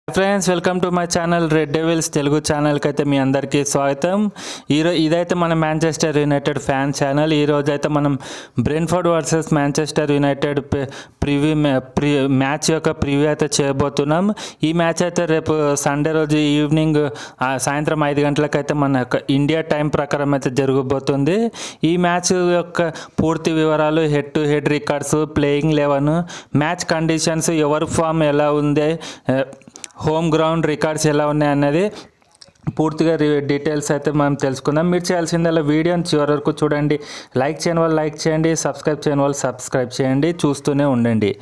Friends welcome to my channel Red Devils Telugu ఛానల్కి అయితే మీ అందరికీ స్వాగతం. ఇదైతే మన మాంచెస్టర్ యునైటెడ్ ఫ్యాన్ ఛానల్. ఈరోజు అయితే మనం Brentford versus Manchester United match యొక్క ప్రివ్యూ అయితే చేయబోతున్నాం. ఈ మ్యాచ్ అయితే రేపు సండే రోజు ఈవినింగ్ సాయంత్రం 5 గంటలకైతే మన ఇండియా టైం ప్రకారం అయితే జరగబోతుంది. ఈ మ్యాచ్ యొక్క పూర్తి వివరాలు, head to head records, playing 11, match conditions, ఎవరి ఫామ్ ఎలా ఉంది, హోమ్ గ్రౌండ్ రికార్డ్స్ ఎలా ఉన్నాయి అన్నది పూర్తిగా డీటెయిల్స్ అయితే మనం తెలుసుకుందాం. మీరు చేయాల్సిందల్లా వీడియోని చివరి వరకు చూడండి. లైక్ చేయని వాళ్ళు లైక్ చేయండి, సబ్స్క్రైబ్ చేయని వాళ్ళు సబ్స్క్రైబ్ చేయండి, చూస్తూనే ఉండండి.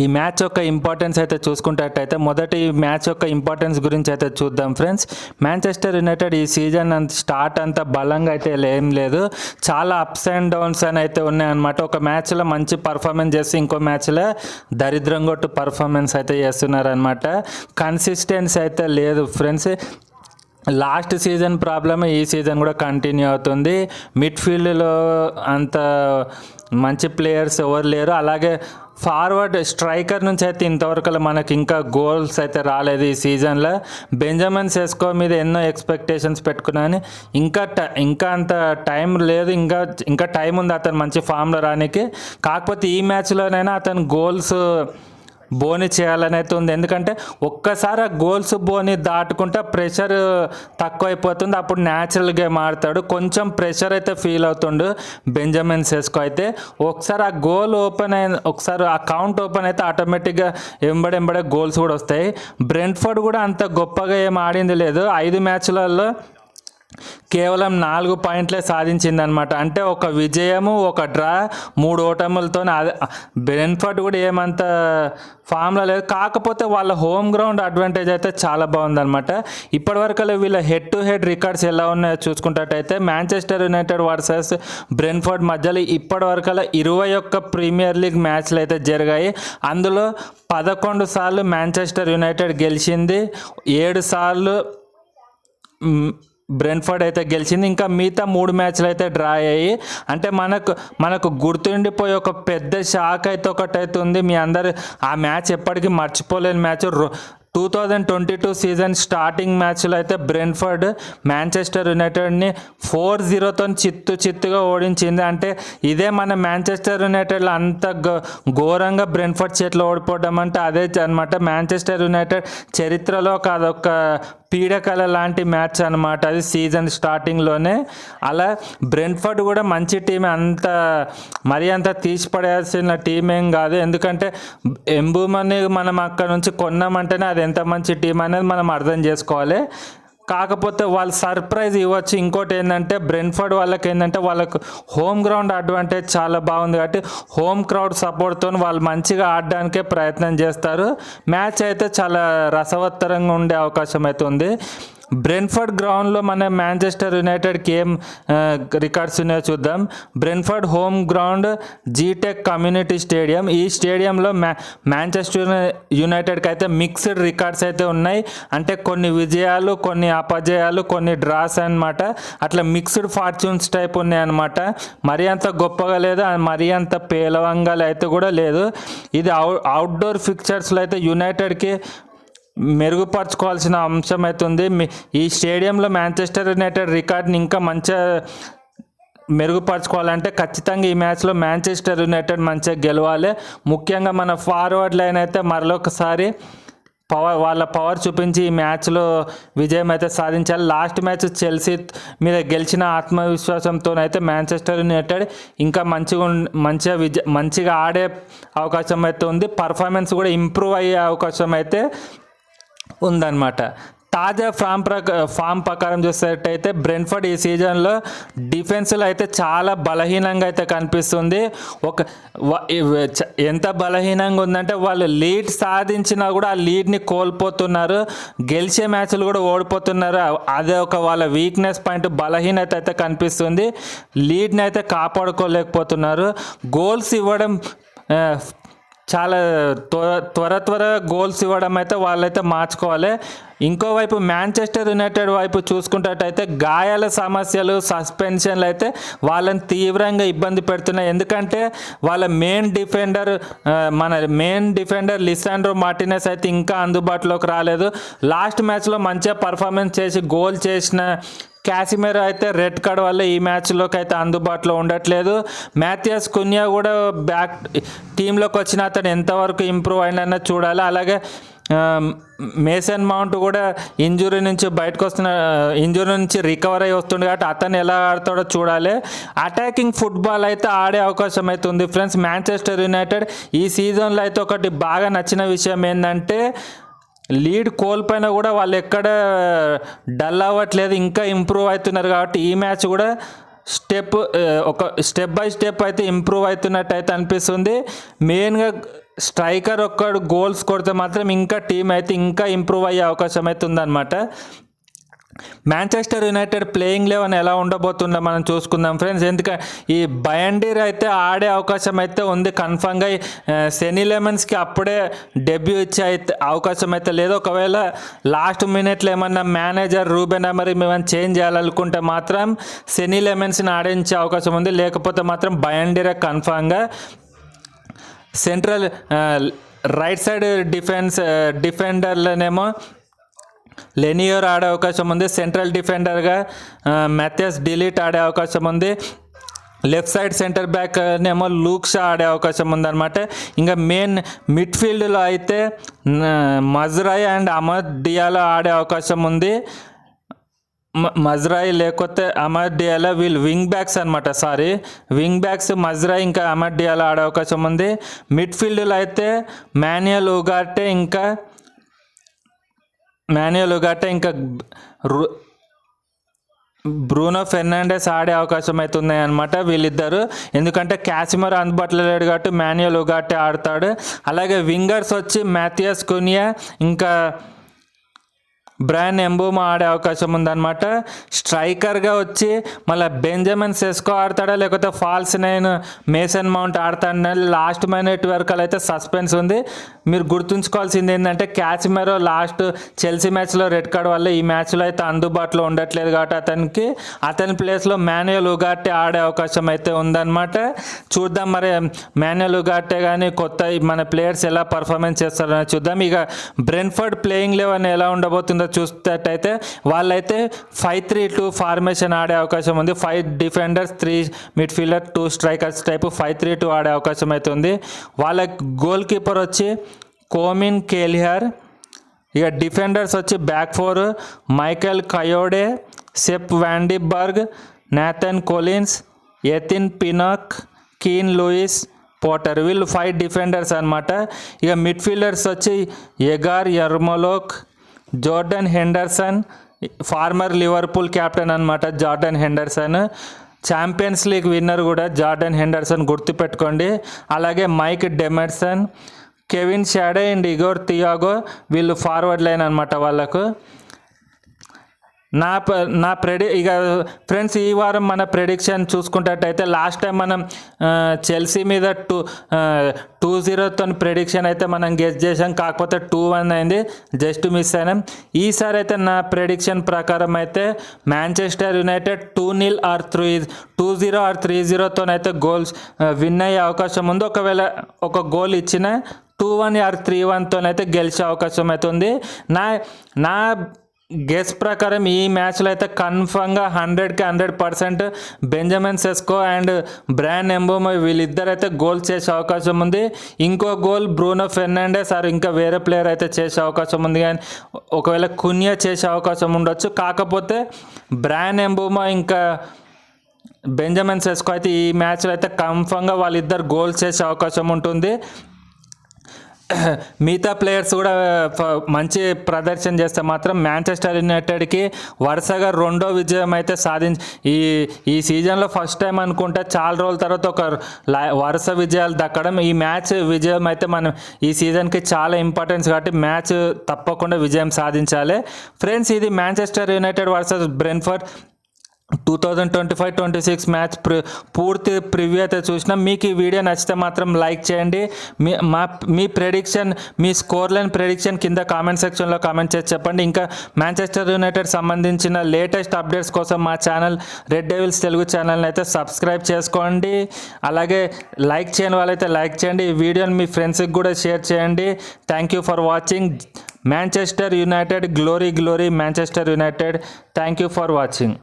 ఈ మ్యాచ్ యొక్క ఇంపార్టెన్స్ అయితే చూసుకున్నట్టయితే మొదటి ఈ మ్యాచ్ యొక్క ఇంపార్టెన్స్ గురించి అయితే చూద్దాం ఫ్రెండ్స్. మాంచెస్టర్ యునైటెడ్ ఈ సీజన్ స్టార్ట్ అంతా బలంగా అయితే ఏం లేదు, చాలా అప్స్ అండ్ డౌన్స్ అని అయితే ఉన్నాయన్నమాట. ఒక మ్యాచ్లో మంచి పర్ఫార్మెన్స్ చేసి ఇంకో మ్యాచ్లో దరిద్రం కొట్టు పర్ఫార్మెన్స్ అయితే చేస్తున్నారనమాట. కన్సిస్టెన్సీ అయితే లేదు ఫ్రెండ్స్. లాస్ట్ సీజన్ ప్రాబ్లమ్ ఈ సీజన్ కూడా కంటిన్యూ అవుతుంది. మిడ్ఫీల్డ్లో అంత మంచి ప్లేయర్స్ ఎవరు లేరు. అలాగే ఫార్వర్డ్ స్ట్రైకర్ నుంచి అయితే ఇంతవరకు మనకి ఇంకా గోల్స్ అయితే రాలేదు ఈ సీజన్లో. బెంజమిన్ సెస్కో మీద ఎన్నో ఎక్స్పెక్టేషన్స్ పెట్టుకున్నాను, ఇంకా అంత టైం లేదు, ఇంకా టైం ఉంది అతను మంచి ఫామ్లో రానికి. కాకపోతే ఈ మ్యాచ్లోనైనా అతను గోల్స్ బోని చేయాలని అయితే ఉంది. ఎందుకంటే ఒక్కసారి ఆ గోల్స్ బోని దాటుకుంటే ప్రెషర్ తక్కువైపోతుంది, అప్పుడు న్యాచురల్ గేమ్ ఆడతాడు. కొంచెం ప్రెషర్ అయితే ఫీల్ అవుతుండు బెంజమిన్ సెస్కో అయితే. ఒకసారి ఆ గోల్ ఓపెన్ ఒకసారి ఆ కౌంట్ ఓపెన్ అయితే ఆటోమేటిక్గా ఎంబడే గోల్స్ కూడా వస్తాయి. బ్రెంట్ఫోర్డ్ కూడా అంత గొప్పగా ఏం ఆడింది లేదు. 5 మ్యాచ్లలో కేవలం 4 పాయింట్లే సాధించిందనమాట. అంటే ఒక విజయము, ఒక డ్రా, 3 ఓటములతో. బ్రెంట్ఫోర్డ్ కూడా ఏమంత ఫామ్లో లేదు. కాకపోతే వాళ్ళ హోమ్ గ్రౌండ్ అడ్వాంటేజ్ అయితే చాలా బాగుందనమాట. ఇప్పటివరకు వీళ్ళ హెడ్ టు హెడ్ రికార్డ్స్ ఎలా ఉన్నాయో చూసుకుంటే మాంచెస్టర్ యునైటెడ్ వర్సెస్ బ్రెంట్ఫోర్డ్ మధ్యలో ఇప్పటివరకు 21 ప్రీమియర్ లీగ్ మ్యాచ్లు అయితే జరిగాయి. అందులో 11 సార్లు మాంచెస్టర్ యునైటెడ్ గెలిచింది, 7 సార్లు బ్రెంట్ఫోర్డ్ అయితే గెలిచింది. ఇంకా మిగతా 3 మ్యాచ్లు అయితే డ్రా అయ్యాయి. అంటే మనకు గుర్తుండిపోయి ఒక పెద్ద షాక్ అయితే ఒకటైతే ఉంది. మీ అందరు ఆ మ్యాచ్ ఎప్పటికీ మర్చిపోలేని మ్యాచ్. 2022 సీజన్ స్టార్టింగ్ మ్యాచ్లో అయితే బ్రెంట్ఫోర్డ్ మాంచెస్టర్ యునైటెడ్ని 4-0తో చిత్తుగా ఓడించింది. అంటే ఇదే మన మాంచెస్టర్ యునైటెడ్లో అంత ఘోరంగా బ్రెంట్ఫోర్డ్ చేతిలో ఓడిపోవడం అంటే అదే అనమాట. మాంచెస్టర్ యునైటెడ్ చరిత్రలో అదొక పీడకల లాంటి మ్యాచ్ అనమాట అది, సీజన్ స్టార్టింగ్లోనే. అలా బ్రెంట్ఫోర్డ్ కూడా మంచి టీమే, మరీ అంత తీసిపడేయాల్సిన టీం ఏం కాదు. ఎందుకంటే ఎంబూమని మనం అక్కడ నుంచి కొన్నామంటేనే అది ఎంత మంచి టీం అనేది మనం అర్థం చేసుకోవాలి. కాకపోతే వాళ్ళు సర్ప్రైజ్ ఇవ్వచ్చు. ఇంకోటి ఏంటంటే బ్రెంట్ఫోర్డ్ వాళ్ళకు హోమ్ గ్రౌండ్ అడ్వాంటేజ్ చాలా బాగుంది కాబట్టి హోమ్ క్రౌడ్ సపోర్ట్తో వాళ్ళు మంచిగా ఆడడానికే ప్రయత్నం చేస్తారు. మ్యాచ్ అయితే చాలా రసవత్తరంగా ఉండే అవకాశం అయితే ఉంది. బ్రెంట్ఫోర్డ్ గ్రౌండ్లో మన మాంచెస్టర్ యునైటెడ్కి ఏం రికార్డ్స్ ఉన్నాయో చూద్దాం. Brentford home ground G Tech community stadium. ఈ స్టేడియంలో మాంచెస్టర్ యునైటెడ్కి అయితే మిక్స్డ్ రికార్డ్స్ అయితే ఉన్నాయి. అంటే కొన్ని విజయాలు, కొన్ని అపజయాలు, కొన్ని డ్రాస్ అనమాట. అట్లా మిక్స్డ్ ఫార్చ్యూన్స్ టైప్ ఉన్నాయి అనమాట. మరీ అంత గొప్పగా లేదు, మరీ అంత పేలవంగా అయితే కూడా లేదు. ఇది అవుట్డోర్ ఫిక్చర్స్లో అయితే యునైటెడ్కి మెరుగుపరచుకోవాల్సిన అంశం అవుతుంది. ఈ స్టేడియంలో మాంచెస్టర్ యునైటెడ్ రికార్డ్ని ఇంకా మంచిగా మెరుగుపరచుకోవాలంటే ఖచ్చితంగా ఈ మ్యాచ్లో మాంచెస్టర్ యునైటెడ్ మంచిగా గెలవాలి. ముఖ్యంగా మన ఫార్వర్డ్ లైన్ అయితే మరొకసారి వాళ్ళ పవర్ చూపించి ఈ మ్యాచ్లో విజయం అయితే సాధించాలి. లాస్ట్ మ్యాచ్ చెల్సీ మీద గెలిచిన ఆత్మవిశ్వాసంతోనైతే మాంచెస్టర్ యునైటెడ్ ఇంకా మంచిగా ఆడే అవకాశం అయితే ఉంది. పర్ఫార్మెన్స్ కూడా ఇంప్రూవ్ అయ్యే అవకాశం అయితే ఉందన్నమాట. తాజా ఫామ్ ప్రకారం చూసేటైతే బ్రెంట్ఫోర్డ్ ఈ సీజన్లో డిఫెన్స్లో అయితే చాలా బలహీనంగా అయితే కనిపిస్తుంది. ఎంత బలహీనంగా ఉందంటే వాళ్ళు లీడ్ సాధించినా కూడా ఆ లీడ్ని కోల్పోతున్నారు, గెలిచే మ్యాచ్లు కూడా ఓడిపోతున్నారు. అదే ఒక వాళ్ళ వీక్నెస్ పాయింట్, బలహీనత అయితే కనిపిస్తుంది. లీడ్ని అయితే కాపాడుకోలేకపోతున్నారు. గోల్స్ ఇవ్వడం చాలా త్వర గోల్స్ ఇవ్వడం అయితే వాళ్ళైతే మార్చుకోవాలి. ఇంకోవైపు మాంచెస్టర్ యునైటెడ్ వైపు చూసుకున్నట్టయితే గాయాల సమస్యలు, సస్పెన్షన్లు అయితే వాళ్ళని తీవ్రంగా ఇబ్బంది పెడుతున్నాయి. ఎందుకంటే వాళ్ళ మెయిన్ డిఫెండర్ లిసాండ్రో మార్టినెస్ అయితే ఇంకా అందుబాటులోకి రాలేదు. లాస్ట్ మ్యాచ్లో మంచిగా పర్ఫార్మెన్స్ చేసి గోల్ చేసిన క్యాసిమెరో అయితే రెడ్ కార్డ్ వల్ల ఈ మ్యాచ్లోకి అయితే అందుబాటులో ఉండట్లేదు. మాథియాస్ కున్యా కూడా బ్యాక్ టీంలోకి వచ్చిన అతను ఎంతవరకు ఇంప్రూవ్ అయిందన్న చూడాలి. అలాగే మేసన్ మౌంట్ కూడా ఇంజురీ నుంచి రికవర్ అయ్యి వస్తుంది కాబట్టి అతను ఎలా ఆడతాడో చూడాలి. అటాకింగ్ ఫుట్బాల్ అయితే ఆడే అవకాశం అయితే ఉంది ఫ్రెండ్స్ మాంచెస్టర్ యునైటెడ్. ఈ సీజన్లో అయితే ఒకటి బాగా నచ్చిన విషయం ఏంటంటే లీడ్ కోల్పోయినా కూడా వాళ్ళు ఎక్కడ డల్ అవ్వట్లేదు, ఇంకా ఇంప్రూవ్ అవుతున్నారు. కాబట్టి ఈ మ్యాచ్ కూడా స్టెప్ బై స్టెప్ అయితే ఇంప్రూవ్ అవుతున్నట్టు అయితే అనిపిస్తుంది. మెయిన్గా స్ట్రైకర్ ఒక్కడు గోల్స్ కొడితే మాత్రం ఇంకా టీం అయితే ఇంకా ఇంప్రూవ్ అయ్యే అవకాశం అయితే ఉందన్నమాట. మాంచెస్టర్ యునైటెడ్ ప్లేయింగ్ 11 ఎలా ఉండబోతుందో మనం చూసుకుందాం ఫ్రెండ్స్. ఎందుకంటే ఈ బయండీర్ అయితే ఆడే అవకాశం అయితే ఉంది కన్ఫామ్గా. సెనీ లెమన్స్కి అప్పుడే డెబ్యూ ఇచ్చే అయితే అవకాశం అయితే లేదు. ఒకవేళ లాస్ట్ మినిట్లో ఏమన్నా మేనేజర్ రూబెన్ అమరీమ్ ఏమైనా చేంజ్ చేయాలనుకుంటే మాత్రం సెనీ లెమన్స్ని ఆడించే అవకాశం ఉంది. లేకపోతే మాత్రం బయండీరే కన్ఫామ్గా. సెంట్రల్ రైట్ సైడ్ డిఫెండర్లనేమో లెనియోర్ ఆడే అవకాశం ఉంది. సెంట్రల్ డిఫెండర్గా మ్యాథియాస్ డిలీట్ ఆడే అవకాశం ఉంది. లెఫ్ట్ సైడ్ సెంటర్ బ్యాక్ ఏమో లూక్ షా ఆడే అవకాశం ఉందన్నమాట. ఇంకా మెయిన్ మిడ్ఫీల్డ్లో అయితే మజ్రాయి అండ్ అమద్ డియాలో ఆడే అవకాశం ఉంది. మజ్రాయి లేకపోతే అమద్ డియాలో వీళ్ళు వింగ్ బ్యాక్స్ అనమాట. వింగ్ బ్యాక్స్ మజ్రాయి ఇంకా అమద్ డియాలో ఆడే అవకాశం ఉంది. మిడ్ఫీల్డ్లో అయితే మాన్యుయల్ ఉగాటే ఇంకా బ్రూనో ఫెర్నాండెస్ ఆడే అవకాశం అయితే ఉన్నాయి అనమాట వీళ్ళిద్దరు. ఎందుకంటే క్యాసిమర్ అందుబాటులో లేడు కాబట్టి మాన్యుయల్ ఉగాటే ఆడతాడు. అలాగే వింగర్స్ వచ్చి మాథియాస్ కునియా ఇంకా బ్రాయన్ ఎంబూమా ఆడే అవకాశం ఉందన్నమాట. స్ట్రైకర్గా వచ్చి మళ్ళీ బెంజమిన్ సెస్కో ఆడతాడా లేకపోతే ఫాల్స్ 9 మేసన్ మౌంట్ ఆడతాడని లాస్ట్ మినిట్ వరకు అయితే సస్పెన్స్ ఉంది. మీరు గుర్తుంచుకోవాల్సింది ఏంటంటే క్యాసిమెరో లాస్ట్ చెల్సీ మ్యాచ్లో రెడ్ కార్డ్ వల్ల ఈ మ్యాచ్లో అయితే అందుబాటులో ఉండట్లేదు కాబట్టి అతని ప్లేస్లో మాన్యుయల్ ఉగాటే ఆడే అవకాశం అయితే ఉందన్నమాట. చూద్దాం మరి మాన్యుయల్ ఉగాటే కానీ కొత్త మన ప్లేయర్స్ ఎలా పర్ఫార్మెన్స్ చేస్తారని చూద్దాం. ఇక బ్రెంట్ఫోర్డ్ ప్లేయింగ్ 11 ఎలా ఉండబోతుందో చూస్తేటైతే వాళ్ళైతే 5-3-2 ఫార్మేషన్ ఆడే అవకాశం ఉంది. 5 డిఫెండర్స్ 3 మిడ్ఫీల్డర్ 2 స్ట్రైకర్స్ టైపు 5-3-2 ఆడే అవకాశం అయితే ఉంది. వాళ్ళ గోల్ కీపర్ వచ్చి కోమిన్ కేలియర్. ఇక డిఫెండర్స్ వచ్చి back 4 Michael Kayode, Sepp van den Berg, Nathan Collins, Ethan Pinnock, Keane Lewis Potter. వీళ్ళు 5 డిఫెండర్స్ అనమాట. ఇక మిడ్ఫీల్డర్స్ వచ్చి Yegor Yarmolyuk, Jordan Henderson, former Liverpool captain అనమాట Jordan Henderson. Champions League winner కూడా జార్డన్ హెండర్సన్ గుర్తుపెట్టుకోండి. అలాగే మైక్ డెమెర్సన్, Kevin Schade and Igor Thiago వీళ్ళు ఫార్వర్డ్ లైన్ అనమాట వాళ్ళకు. ఇక ఫ్రెండ్స్ ఈ వారం మన ప్రెడిక్షన్ చూసుకున్నట్టయితే లాస్ట్ టైం మనం చెల్సీ మీద 2-0తో ప్రెడిక్షన్ అయితే మనం గెస్ చేసాం. కాకపోతే 2-1 అయింది, జస్ట్ మిస్ అయినాం. ఈసారి అయితే నా ప్రెడిక్షన్ ప్రకారం అయితే మాంచెస్టర్ యునైటెడ్ 2-0 ఆర్ 2-0 ఆర్ 3-0తో అయితే గోల్స్ విన్ అయ్యే అవకాశం ఉంది. ఒకవేళ ఒక గోల్ ఇచ్చిన 2-1 ఆర్ 3-1తో అయితే గెలిచే అవకాశం అయితే ఉంది. నా గెస్ ప్రకారం ఈ మ్యాచ్లో అయితే కన్ఫర్మ్గా 100% బెంజమిన్ సెస్కో అండ్ బ్రాయన్ ఎంబూమా వీళ్ళిద్దరైతే గోల్ చేసే అవకాశం ఉంది. ఇంకో గోల్ బ్రూనో ఫెర్నాండెస్ ఆర్ ఇంకా వేరే ప్లేయర్ అయితే చేసే అవకాశం ఉంది. కానీ ఒకవేళ కునియా చేసే అవకాశం ఉండొచ్చు. కాకపోతే బ్రాయన్ ఎంబూమా ఇంకా బెంజమిన్ సెస్కో అయితే ఈ మ్యాచ్లో అయితే కన్ఫర్మ్గా వాళ్ళిద్దరు గోల్ చేసే అవకాశం ఉంటుంది. మిగతా ప్లేయర్స్ కూడా మంచి ప్రదర్శన చేస్తే మాత్రం మాంచెస్టర్ యునైటెడ్కి వరుసగా 2వ విజయం అయితే ఈ సీజన్లో ఫస్ట్ టైం అనుకుంటే చాలా రోజుల తర్వాత ఒక వరుస విజయాలు దక్కడం. ఈ మ్యాచ్ విజయం అయితే మనం ఈ సీజన్కి చాలా ఇంపార్టెన్స్ కాబట్టి మ్యాచ్ తప్పకుండా విజయం సాధించాలి. ఫ్రెండ్స్ ఇది Manchester United versus Brentford 2025-26 match పూర్తి ప్రివ్యూ అయితే చూసినా. మీకు ఈ వీడియో నచ్చితే మాత్రం లైక్ చేయండి. మీ ప్రెడిక్షన్, మీ స్కోర్ లైన్ ప్రెడిక్షన్ కింద కామెంట్ సెక్షన్లో కామెంట్ చేసి చెప్పండి. ఇంకా మాంచెస్టర్ యునైటెడ్ సంబంధించిన లేటెస్ట్ అప్డేట్స్ కోసం మా ఛానల్ రెడ్ డెవిల్స్ తెలుగు ఛానల్ని అయితే సబ్స్క్రైబ్ చేసుకోండి. అలాగే లైక్ చేయని వాళ్ళైతే లైక్ చేయండి. ఈ వీడియోని మీ ఫ్రెండ్స్కి కూడా షేర్ చేయండి. Thank you for watching. Manchester United, glory, glory, Manchester United. Thank you for watching.